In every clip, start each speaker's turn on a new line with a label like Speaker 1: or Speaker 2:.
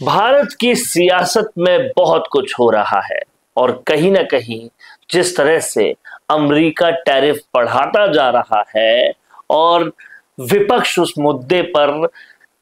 Speaker 1: भारत की सियासत में बहुत कुछ हो रहा है और कहीं ना कहीं जिस तरह से अमेरिका टैरिफ बढ़ाता जा रहा है और विपक्ष उस मुद्दे पर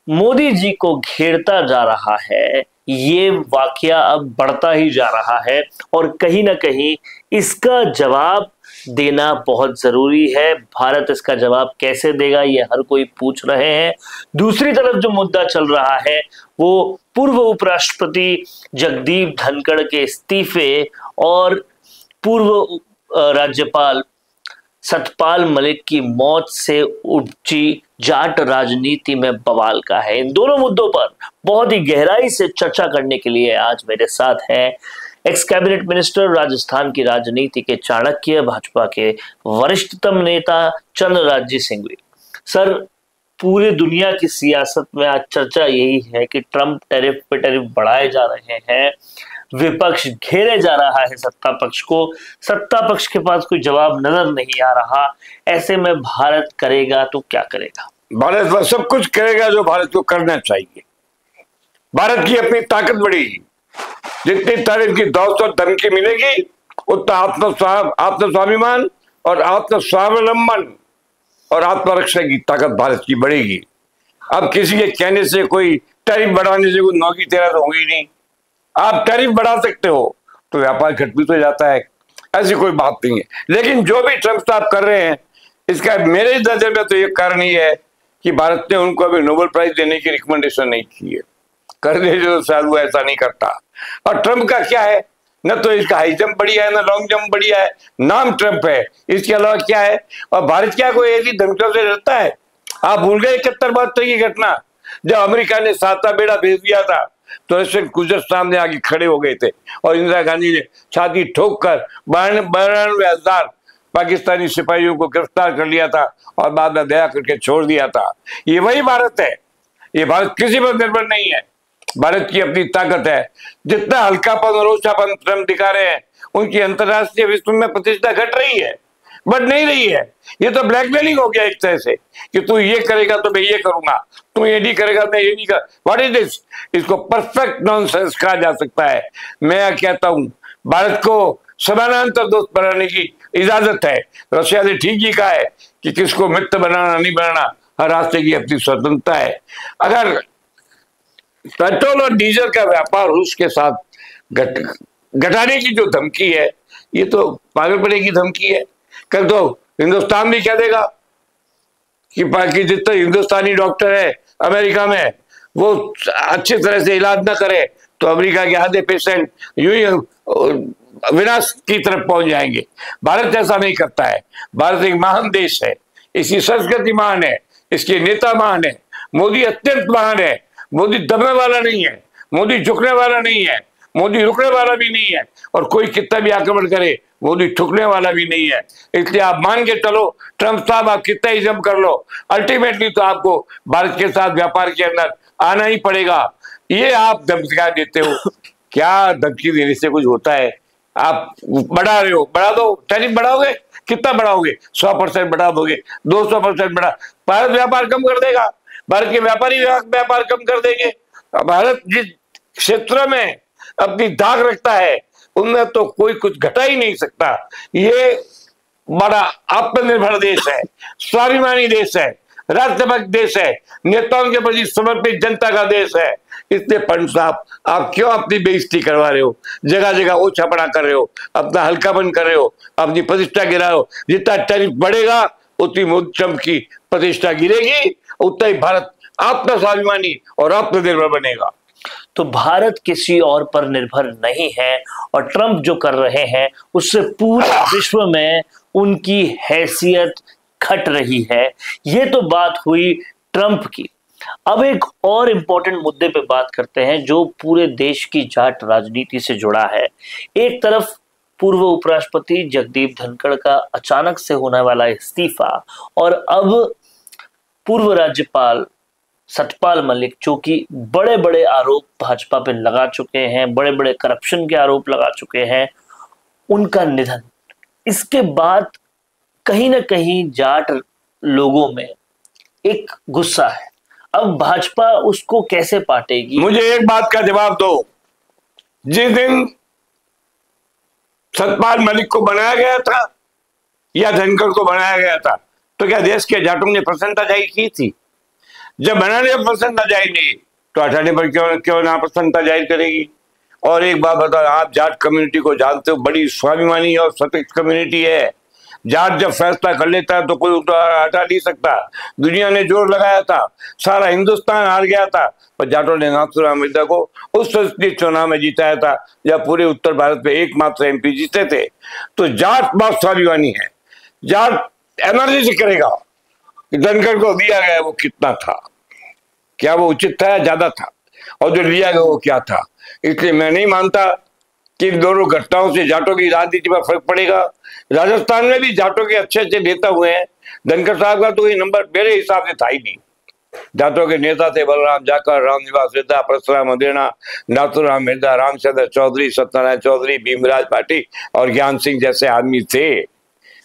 Speaker 1: मोदी जी को घेरता जा रहा है, ये वाकया अब बढ़ता ही जा रहा है और कहीं ना कहीं इसका जवाब देना बहुत जरूरी है। भारत इसका जवाब कैसे देगा, ये हर कोई पूछ रहे हैं। दूसरी तरफ जो मुद्दा चल रहा है वो पूर्व उपराष्ट्रपति जगदीप धनखड़ के इस्तीफे और पूर्व राज्यपाल सतपाल मलिक की मौत से उपजी जाट राजनीति में बवाल का है। इन दोनों मुद्दों पर बहुत ही गहराई से चर्चा करने के लिए आज मेरे साथ हैं एक्स कैबिनेट मिनिस्टर, राजस्थान की राजनीति के चाणक्य, भाजपा के वरिष्ठतम नेता चंद्रराज सिंह। सर, पूरी दुनिया की सियासत में आज चर्चा यही है कि ट्रंप टैरिफ पे टैरिफ बढ़ाए जा रहे हैं, विपक्ष घेरे जा रहा है सत्ता पक्ष को, सत्ता पक्ष के पास कोई जवाब नजर नहीं आ रहा। ऐसे में भारत करेगा तो क्या करेगा?
Speaker 2: भारत वह सब कुछ करेगा जो भारत को करना चाहिए। भारत की अपनी ताकत बढ़ेगी, जितनी तारीफ की दौलत और धमकी मिलेगी उतना आत्मस्वाभिमान और आत्मस्वावलंबन और आत्मरक्षा की ताकत भारत की बढ़ेगी। अब किसी के कहने से, कोई टैरिफ बढ़ाने से कोई नौकरी तेरा तो होगी नहीं। आप टैरिफ बढ़ा सकते हो तो व्यापार घट भी तो जाता है, ऐसी कोई बात नहीं है। लेकिन जो भी ट्रंप साहब कर रहे हैं, इसका मेरे नजर में तो ये कारण ही है कि भारत ने उनको अभी नोबेल प्राइज देने की रिकमेंडेशन नहीं की है। कर दे जो शायद वो ऐसा नहीं करता। और ट्रंप का क्या है, न तो इसका हाई जंप बढ़िया है, न लॉन्ग जंप बढ़िया है, नाम ट्रंप है, इसके अलावा क्या है? और भारत क्या कोई ऐसी धमकियों से डरता है? आप भूल गए 71-72 की घटना, जब अमेरिका ने साता बेड़ा भेज दिया था तो रशियन क्रूजर सामने आगे खड़े हो गए थे और इंदिरा गांधी ने छाती ठोक कर 92,000 पाकिस्तानी सिपाहियों को गिरफ्तार कर लिया था और बाद में दया करके छोड़ दिया था। ये वही भारत है। ये भारत किसी पर निर्भर नहीं है। भारत की अपनी ताकत है। जितना हल्कापन और ओछापन ट्रंप दिखा रहे हैं, उनकी अंतरराष्ट्रीय विश्व में प्रतिष्ठा घट रही है, बढ़ नहीं रही है। ये तो ब्लैकमेलिंग हो गया एक तरह से कि तू ये करेगा तो मैं ये करूंगा, तू ये नहीं करेगा मैं ये नहीं कर। What is this? इसको परफेक्ट नॉनसेंस कहा जा सकता है। मैं कहता हूं भारत को समानांतर दोस्त बनाने की इजाजत है। रशिया ने ठीक ही कहा है कि किसको मित्र बनाना नहीं बनाना, हर रास्ते की अपनी स्वतंत्रता है। अगर पेट्रोल और डीजल का व्यापार रूस के साथ घटाने की जो धमकी है, ये तो पागलपने की धमकी है। कल तो हिंदुस्तान भी कह देगा कि बाकी जितने हिंदुस्तानी डॉक्टर है अमेरिका में वो अच्छी तरह से इलाज ना करे तो अमेरिका के आधे पेशेंट यूं ही विनाश की तरफ पहुंच जाएंगे। भारत ऐसा नहीं करता है। भारत एक महान देश है, इसकी संस्कृति महान है, इसके नेता महान है, मोदी अत्यंत महान है। मोदी दबने वाला नहीं है, मोदी झुकने वाला नहीं है, मोदी रुकने वाला भी नहीं है, और कोई कितना भी आक्रमण करे मोदी ठुकने वाला भी नहीं है। इसलिए आप मान के चलो, ट्रंप साहब आप कितना ही जम कर लो, अल्टीमेटली तो आपको भारत के साथ व्यापार के अंदर आना ही पड़ेगा। ये आप धमकियां देते हो, क्या धमकी देने से कुछ होता है? आप बढ़ा रहे हो, बढ़ा दो। टैरिफ बढ़ाओगे, कितना बढ़ाओगे? 100% बढ़ा दोगे, 200% बढ़ा, भारत व्यापार कम कर देगा, भारत के व्यापारी व्यापार कम कर देंगे। भारत जिस क्षेत्र में अपनी दाग रखता है उनमें तो कोई कुछ घटा ही नहीं सकता। ये बड़ा आत्मनिर्भर देश है, स्वाभिमानी देश है, राष्ट्रभक्त देश है, नेताओं के प्रति समर्पित जनता का देश है। इसलिए पंत साहब आप क्यों अपनी बेइज्जती करवा रहे हो, जगह जगह ओछापना कर रहे हो, अपना हल्कापन कर रहे हो, अपनी प्रतिष्ठा गिरा रहे हो? जितना टैरिफ बढ़ेगा उतनी मोदी ट्रंप की प्रतिष्ठा गिरेगी, उतना ही भारत आत्मस्वाभिमानी और आत्मनिर्भर बनेगा।
Speaker 1: तो भारत किसी और पर निर्भर नहीं है और ट्रंप जो कर रहे हैं उससे पूरे विश्व में उनकी हैसियत घट रही है। ये तो बात हुई ट्रंप की। अब एक और इंपॉर्टेंट मुद्दे पे बात करते हैं जो पूरे देश की जाट राजनीति से जुड़ा है। एक तरफ पूर्व उपराष्ट्रपति जगदीप धनखड़ का अचानक से होने वाला इस्तीफा और अब पूर्व राज्यपाल सतपाल मलिक जो कि बड़े बड़े आरोप भाजपा पे लगा चुके हैं, बड़े बड़े करप्शन के आरोप लगा चुके हैं, उनका निधन। इसके बाद कहीं ना कहीं जाट लोगों में एक गुस्सा है। अब भाजपा उसको कैसे पाटेगी?
Speaker 2: मुझे एक बात का जवाब दो, जिस दिन सतपाल मलिक को बनाया गया था या धनखड़ को बनाया गया था, तो क्या देश के जाटों ने प्रसन्नता जाहिर की थी? जब बनाने पर प्रसन्नता जाहिर नहीं तो हटाने पर क्यों ना प्रसन्नता जाहिर करेगी? और एक बात बताओ, आप जाट कम्युनिटी को जानते हो, बड़ी स्वाभिमानी और सतत कम्युनिटी है। जाट जब फैसला कर लेता है तो कोई हटा नहीं सकता। दुनिया ने जोर लगाया था, सारा हिंदुस्तान हार गया था, पर जाटों ने नाथूराम मिर्जा को उस संसदीय चुनाव में जिताया था जब पूरे उत्तर भारत में एकमात्र एमपी जीते थे। तो जाट बहुत स्वाभिमानी है। जाट एनर्जी से करेगा कि धनखड़ को दिया गया वो कितना था, क्या वो उचित था या ज्यादा था, और जो लिया गया वो क्या था। इसलिए मैं नहीं मानता कि इन दोनों घटनाओं से जाटों की राजनीति पर फर्क पड़ेगा। राजस्थान में भी जाटों के अच्छे अच्छे नेता हुए हैं। धनखड़ साहब का तो ये नंबर मेरे हिसाब से था ही नहीं। जाटों के नेता थे बलराम जाकर, रामनिवास मिर्जा, परशुराम अदेना, नाथूराम मिर्जा, रामचंद्र चौधरी, सत्यनारायण चौधरी, भीमराज पाटिल और ज्ञान सिंह जैसे आदमी थे।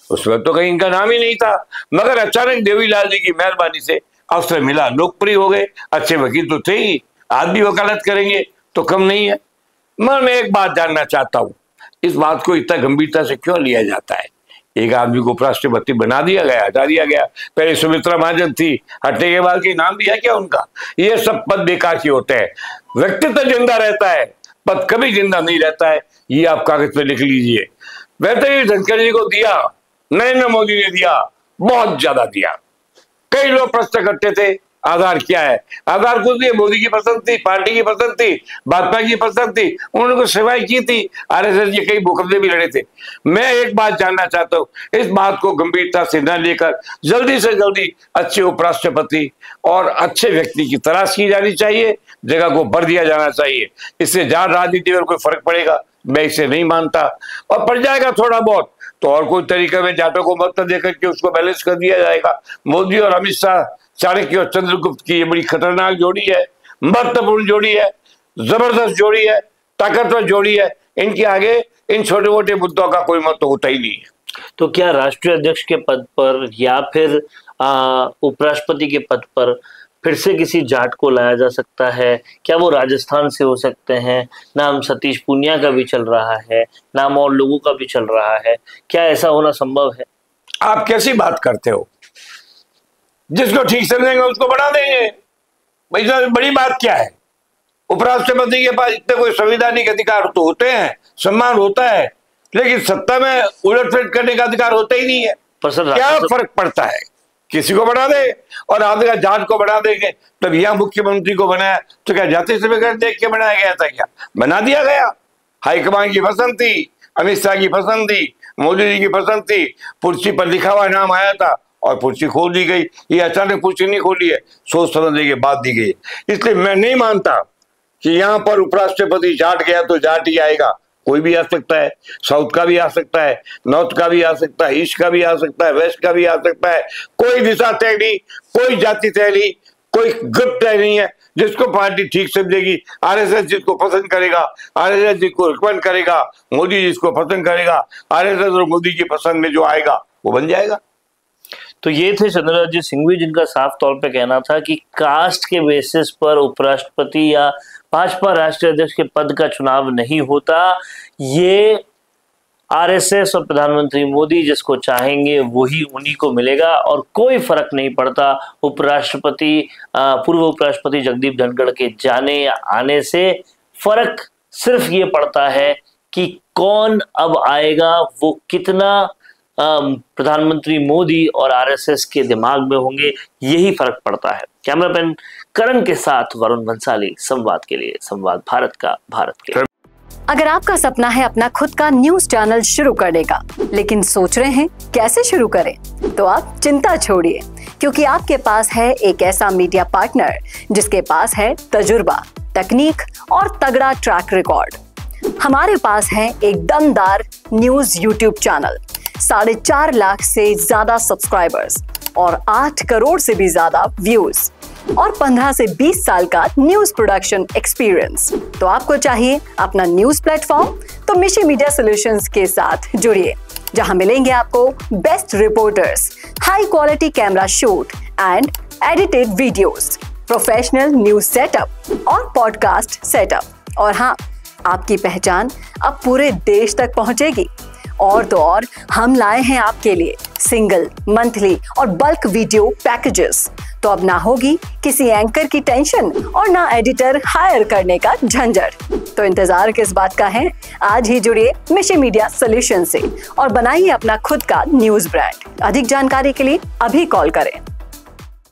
Speaker 2: उस वक्त तो कहीं इनका नाम ही नहीं था, मगर अचानक देवीलाल जी की मेहरबानी से अवसर मिला, लोकप्रिय हो गए। अच्छे वकील तो थे ही, आज भी वकालत करेंगे तो कम नहीं है। मगर मैं एक बात जानना चाहता हूँ, इस बात को इतना गंभीरता से क्यों लिया जाता है? एक आदमी को उपराष्ट्रपति बना दिया गया, हटा दिया गया। पहले सुमित्रा महाजन थी, हटने के बाद के नाम भी है क्या उनका? ये सब पद बेकार के होते हैं। व्यक्तित्व जिंदा रहता है, पद कभी जिंदा नहीं रहता है। ये आप कागज पे लिख लीजिए। वैसे ही धनखड़ जी को दिया, नरेंद्र मोदी ने दिया, बहुत ज्यादा दिया। कई लोग प्रश्न करते थे आधार क्या है? आधार कुछ नहीं, मोदी की पसंद थी, पार्टी की पसंद थी, भाजपा की पसंद थी, उन्होंने कुछ सेवाएं की थी। आरएसएस जी कई मुकदमे भी लड़े थे। मैं एक बात जानना चाहता हूँ, इस बात को गंभीरता से न लेकर जल्दी से जल्दी अच्छे उपराष्ट्रपति और अच्छे व्यक्ति की तलाश की जानी चाहिए, जगह को भर दिया जाना चाहिए। इससे जाट राजनीति में कोई फर्क पड़ेगा? मैं इसे नहीं मानता। और पड़ जाएगा थोड़ा बहुत तो और कोई तरीके में जाटों को मत देकर के उसको बैलेंस कर दिया जाएगा। मोदी और अमित शाह, चाणक्य और चंद्रगुप्त की ये बड़ी खतरनाक जोड़ी है, महत्वपूर्ण जोड़ी है, जबरदस्त जोड़ी है, ताकतवर जोड़ी है। इनके आगे इन छोटे मोटे मुद्दों का कोई महत्व होता ही नहीं है।
Speaker 1: तो क्या राष्ट्रीय अध्यक्ष के पद पर या फिर उपराष्ट्रपति के पद पर फिर से किसी जाट को लाया जा सकता है? क्या वो राजस्थान से हो सकते हैं? नाम सतीश पूनिया का भी चल रहा है, नाम और लोगों का भी चल रहा है। क्या ऐसा होना संभव है?
Speaker 2: आप कैसी बात करते हो? जिसको ठीक समझेंगे उसको बढ़ा देंगे। भाई बड़ी बात क्या है? उपराष्ट्रपति के पास इतने कोई संवैधानिक अधिकार तो होते हैं, सम्मान होता है, लेकिन सत्ता में उलटफेर करने का अधिकार होता ही नहीं है।
Speaker 1: पर सर,
Speaker 2: क्या फर्क पड़ता है? किसी को बढ़ा दे, और आधे का जाट को बढ़ा देंगे। तब यहाँ मुख्यमंत्री को बनाया तो क्या जाति समीकरण देख के बनाया गया था? क्या बना दिया गया? हाईकमान की पसंद थी, अमित शाह की पसंद थी, मोदी जी की पसंद थी, पुर्सी पर लिखा हुआ नाम आया था और पुर्सी खोल दी गई। ये अचानक पुर्सी नहीं खोली है, सोच समझने के बाद दी गई। इसलिए मैं नहीं मानता कि यहाँ पर उपराष्ट्रपति जाट गया तो जाट ही आएगा। कोई भी आ सकता है, साउथ का भी आ सकता है, नॉर्थ का भी आ सकता है, ईस्ट का भी आ सकता है, वेस्ट का भी आ सकता है। कोई दिशा तय नहीं, कोई जाति तय नहीं, कोई ग्रुप तय नहीं है। जिसको पार्टी ठीक समझेगी, आरएसएस जिसको पसंद करेगा, आरएसएस जिसको रिकमेंड करेगा, मोदी जिसको पसंद करेगा, आरएसएस और मोदी की पसंद में जो आएगा वो बन जाएगा।
Speaker 1: तो ये थे चंद्रराज सिंघवी, जिनका साफ तौर पे कहना था कि कास्ट के बेसिस पर उपराष्ट्रपति या भाजपा राष्ट्रीय अध्यक्ष के पद का चुनाव नहीं होता। ये आरएसएस और प्रधानमंत्री मोदी जिसको चाहेंगे वही उन्हीं को मिलेगा और कोई फर्क नहीं पड़ता उपराष्ट्रपति, पूर्व उपराष्ट्रपति जगदीप धनखड़ के जाने या आने से। फर्क सिर्फ ये पड़ता है कि कौन अब आएगा, वो कितना प्रधानमंत्री मोदी और आरएसएस के दिमाग में होंगे, यही फर्क पड़ता है। कैमरामैन करण के साथ वरुण भंसाली, संवाद के लिए, संवाद भारत का, भारत के लिए।
Speaker 3: अगर आपका सपना है अपना खुद का न्यूज चैनल शुरू करने का, लेकिन सोच रहे हैं कैसे शुरू करें, तो आप चिंता छोड़िए, क्योंकि आपके पास है एक ऐसा मीडिया पार्टनर जिसके पास है तजुर्बा, तकनीक और तगड़ा ट्रैक रिकॉर्ड। हमारे पास है एक दमदार न्यूज यूट्यूब चैनल, 4.5 लाख से ज्यादा सब्सक्राइबर्स और 8 करोड़ से भी ज्यादा व्यूज और 15 से 20 साल का न्यूज प्रोडक्शन एक्सपीरियंस। तो आपको चाहिए अपना न्यूज प्लेटफॉर्म, तो मिशी मीडिया सॉल्यूशंस के साथ जुड़िए, जहां मिलेंगे आपको best reporters, high quality camera shoot and edited videos, professional news setup और पॉडकास्ट सेटअप। और हाँ, आपकी पहचान अब पूरे देश तक पहुंचेगी। और तो और, हम लाए हैं आपके लिए सिंगल, मंथली और बल्क वीडियो पैकेजेस। तो अब ना होगी किसी एंकर की टेंशन और ना एडिटर हायर करने का झंझट। तो इंतजार किस बात का है? आज ही जुड़िए मिशन मीडिया सॉल्यूशन से और बनाइए अपना खुद का न्यूज ब्रांड। अधिक जानकारी के लिए अभी कॉल करें।